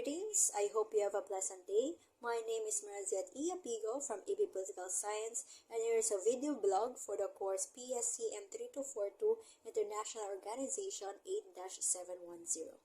Greetings, I hope you have a pleasant day. My name is Apigo from AB Political Science, and here is a video blog for the course PSCM 3242 International Organization 8-710.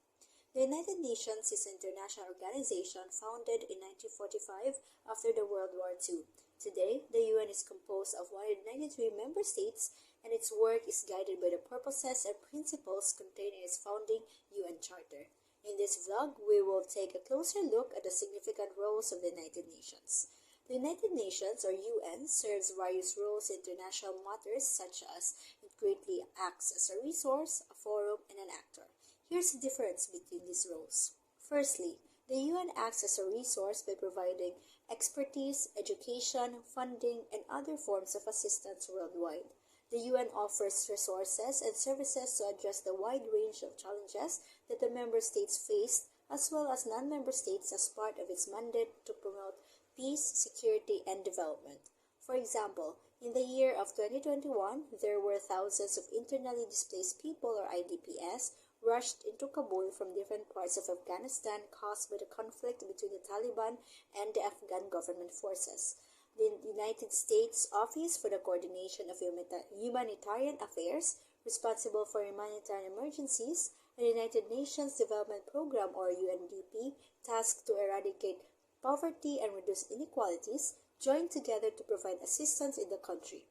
The United Nations is an international organization founded in 1945 after the World War II. Today, the UN is composed of 193 member states, and its work is guided by the purposes and principles contained in its founding UN Charter. In this vlog, we will take a closer look at the significant roles of the United Nations. The United Nations, or UN, serves various roles in international matters such as it greatly acts as a resource, a forum, and an actor. Here's the difference between these roles. Firstly, the UN acts as a resource by providing expertise, education, funding, and other forms of assistance worldwide. The UN offers resources and services to address the wide range of challenges that the member states face, as well as non-member states as part of its mandate to promote peace, security, and development. For example, in the year of 2021, there were thousands of internally displaced people, or IDPs, rushed into Kabul from different parts of Afghanistan caused by the conflict between the Taliban and the Afghan government forces. The United States Office for the Coordination of Humanitarian Affairs, responsible for humanitarian emergencies, and the United Nations Development Program, or UNDP, tasked to eradicate poverty and reduce inequalities, joined together to provide assistance in the country.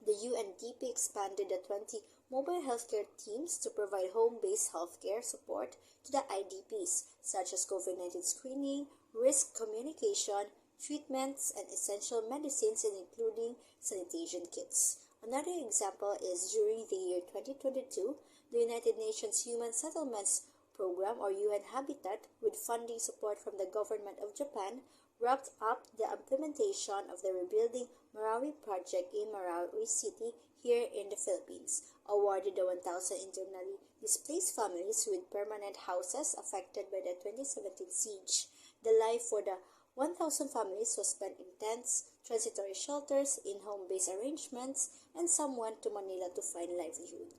The UNDP expanded the 20 mobile healthcare teams to provide home-based healthcare support to the IDPs, such as COVID-19 screening, risk communication, treatments, and essential medicines, including sanitation kits. Another example is during the year 2022, the United Nations Human Settlements Program, or UN Habitat, with funding support from the government of Japan, wrapped up the implementation of the Rebuilding Marawi project in Marawi City here in the Philippines, awarded the 1,000 internally displaced families with permanent houses affected by the 2017 siege. The life for the 1,000 families was spent in tents, transitory shelters, in-home-based arrangements, and some went to Manila to find livelihood.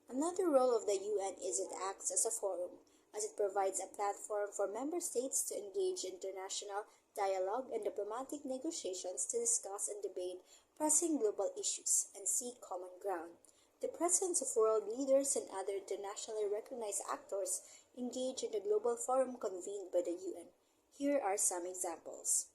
Another role of the UN is it acts as a forum, as it provides a platform for member states to engage in international dialogue and diplomatic negotiations to discuss and debate pressing global issues and seek common ground. The presence of world leaders and other internationally recognized actors engage in the global forum convened by the UN. Here are some examples.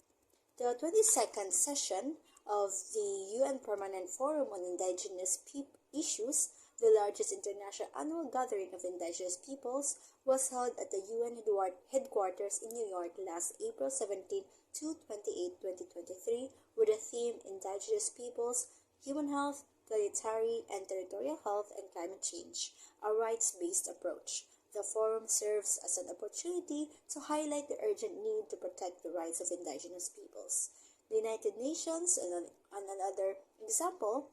The 22nd session of the UN Permanent Forum on Indigenous Issues, the largest international annual gathering of indigenous peoples, was held at the UN headquarters in New York last April 17 to 28, 2023, with the theme Indigenous Peoples, Human Health, Planetary and Territorial Health, and Climate Change, a rights-based approach. The forum serves as an opportunity to highlight the urgent need to protect the rights of indigenous peoples. The United Nations, on another example,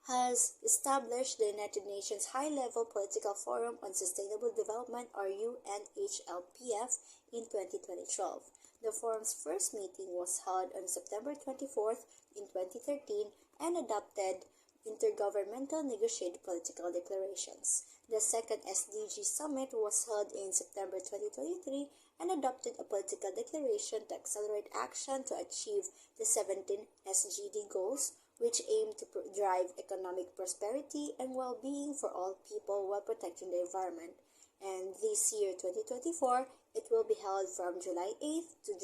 has established the United Nations High-Level Political Forum on Sustainable Development, or UNHLPF, in 2012. The forum's first meeting was held on September 24th in 2013 and adopted intergovernmental negotiated political declarations. The second SDG Summit was held in September 2023 and adopted a political declaration to accelerate action to achieve the 17 SDG goals, which aim to drive economic prosperity and well-being for all people while protecting the environment. And this year, 2024, it will be held from July 8th to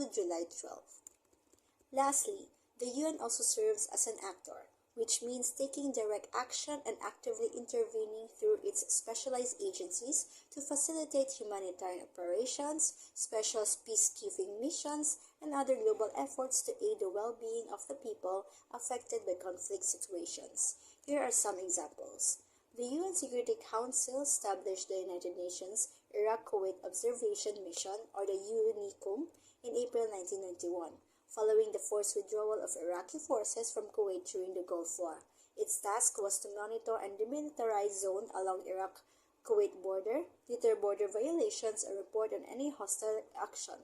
July 12th. Lastly, the UN also serves as an actor, which means taking direct action and actively intervening through its specialized agencies to facilitate humanitarian operations, special peacekeeping missions, and other global efforts to aid the well-being of the people affected by conflict situations. Here are some examples. The UN Security Council established the United Nations Iraq-Kuwait Observation Mission, or the UNICOM, in April 1991. Following the forced withdrawal of Iraqi forces from Kuwait during the Gulf War. Its task was to monitor and demilitarize zone along Iraq-Kuwait border, deter border violations, and report on any hostile action.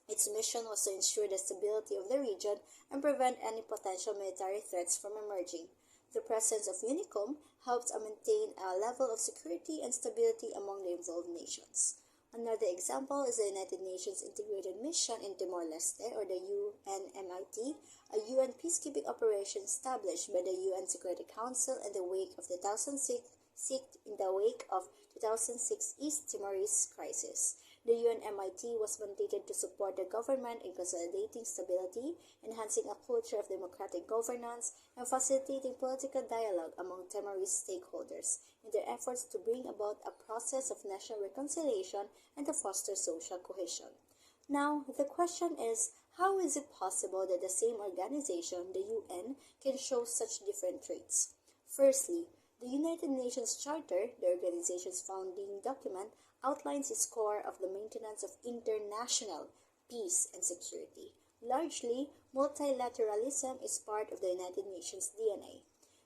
Its mission was to ensure the stability of the region and prevent any potential military threats from emerging. The presence of UNICOM helped maintain a level of security and stability among the involved nations. Another example is the United Nations Integrated Mission in Timor-Leste, or the UNMIT, a UN peacekeeping operation established by the UN Security Council in the wake of 2006 East Timorese crisis. The UNMIT was mandated to support the government in consolidating stability, enhancing a culture of democratic governance, and facilitating political dialogue among Timorese stakeholders in their efforts to bring about a process of national reconciliation and to foster social cohesion. Now, the question is, how is it possible that the same organization, the UN, can show such different traits? Firstly, the United Nations Charter, the organization's founding document, outlines its core of the maintenance of international peace and security. Largely, multilateralism is part of the United Nations DNA.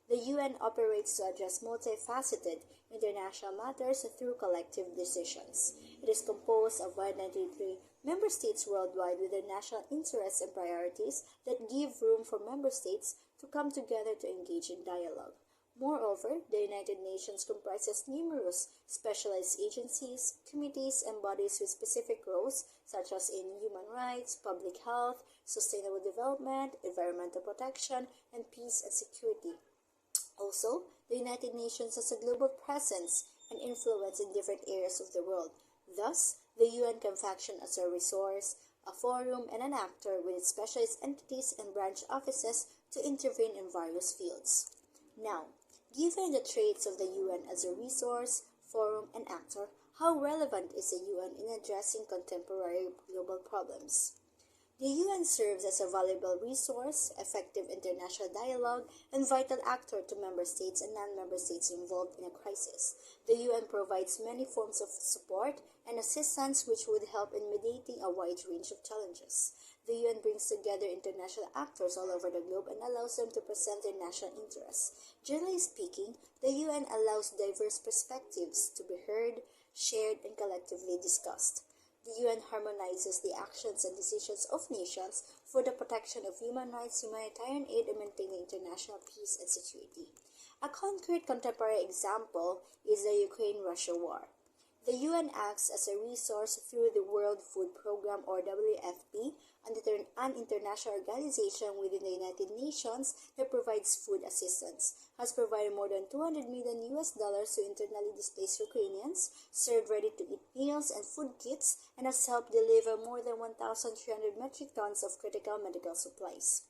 The UN operates to address multifaceted international matters through collective decisions. It is composed of 193 member states worldwide with their national interests and priorities that give room for member states to come together to engage in dialogue. Moreover, the United Nations comprises numerous specialized agencies, committees, and bodies with specific roles, such as in human rights, public health, sustainable development, environmental protection, and peace and security. Also, the United Nations has a global presence and influence in different areas of the world. Thus, the UN can function as a resource, a forum, and an actor with its specialized entities and branch offices to intervene in various fields. Now, given the traits of the UN as a resource, forum, and actor, how relevant is the UN in addressing contemporary global problems? The UN serves as a valuable resource, effective international dialogue, and vital actor to member states and non-member states involved in a crisis. The UN provides many forms of support and assistance which would help in mediating a wide range of challenges. The UN brings together international actors all over the globe and allows them to present their national interests. Generally speaking, the UN allows diverse perspectives to be heard, shared, and collectively discussed. The UN harmonizes the actions and decisions of nations for the protection of human rights, humanitarian aid, and maintaining international peace and security. A concrete contemporary example is the Ukraine-Russia war. The UN acts as a resource through the World Food Program, or WFP, an international organization within the United Nations that provides food assistance, has provided more than $200 million to internally displaced Ukrainians, served ready-to-eat meals and food kits, and has helped deliver more than 1,300 metric tons of critical medical supplies.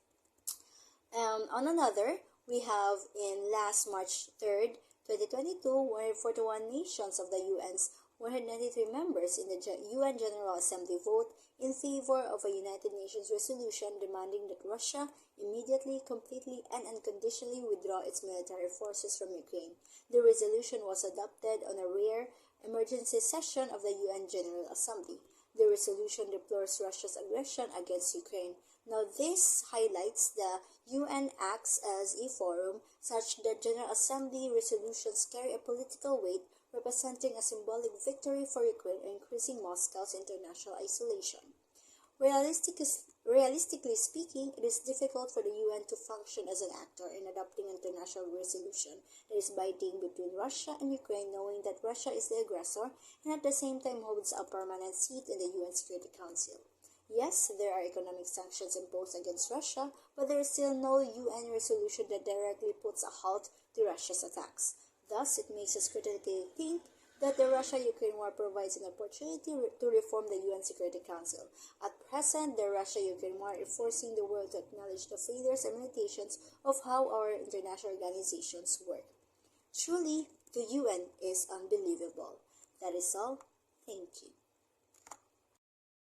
On another, we have in last March 3rd, 2022, 141 nations of the UN's 193 members in the UN General Assembly vote in favor of a United Nations resolution demanding that Russia immediately, completely, and unconditionally withdraw its military forces from Ukraine. The resolution was adopted on a rare emergency session of the UN General Assembly. The resolution deplores Russia's aggression against Ukraine. Now, this highlights the UN acts as a forum such that General Assembly resolutions carry a political weight, representing a symbolic victory for Ukraine and increasing Moscow's international isolation. Realistically speaking, it is difficult for the UN to function as an actor in adopting an international resolution that is binding between Russia and Ukraine, knowing that Russia is the aggressor and at the same time holds a permanent seat in the UN Security Council. Yes, there are economic sanctions imposed against Russia, but there is still no UN resolution that directly puts a halt to Russia's attacks. Thus, it makes us critically think that the Russia-Ukraine war provides an opportunity to reform the UN Security Council. At present, the Russia-Ukraine war is forcing the world to acknowledge the failures and limitations of how our international organizations work. Truly, the UN is unbelievable. That is all. Thank you.